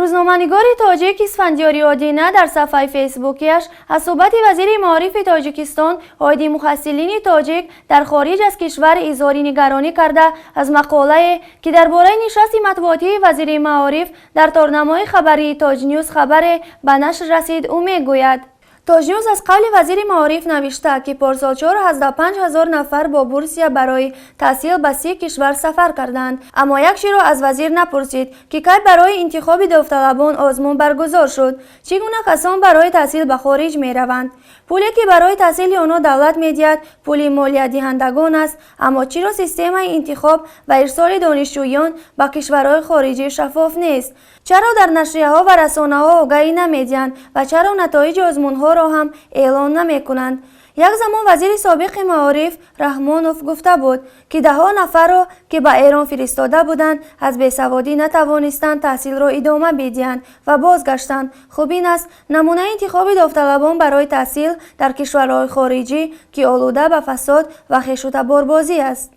روزنامه‌نگار تاجیک اسفندیاری آدینه در صفحه فیسبوکیش از صحبت وزیر معارف تاجیکستان هایدی مخصلین تاجیک در خارج از کشور اظهار نگرانی کرده از مقاله که درباره نشست مطبوعاتی وزیر معارف در تارنمای خبری تاج نیوز خبر به نشر رسید او میگوید: تاج نیوز از قول وزیر معارف نوشته که پارسال 4,500 نفر با بورسیه برای تحصیل به 30 کشور سفر کردند، اما یک شی را از وزیر نپرسید که کی برای انتخاب داوطلبان آزمون برگزار شد، چگونه کسان برای تحصیل به خارج می روند. پولی که برای تحصیل آنها دولت می‌دهد پول مالیات دهندگان است، اما چرا سیستم انتخاب و ارسال دانشجویان به کشورهای خارجی شفاف نیست؟ چرا در نشریه‌ها و رسانه‌ها آگهی نمی‌دهند و چرا نتایج آزمون‌ها را هم اعلان نمی‌کنند؟ یک زمان وزیر سابق معارف رحمانوف گفته بود که ده‌ها نفر را که به ایران فرستاده بودند از بیسوادی نتوانستند تحصیل را ادامه بدهند و بازگشتند. خوب این است نمونه انتخاب داوطلبان برای تحصیل در کشورهای خارجی که آلوده به فساد و خشونت باربازی است.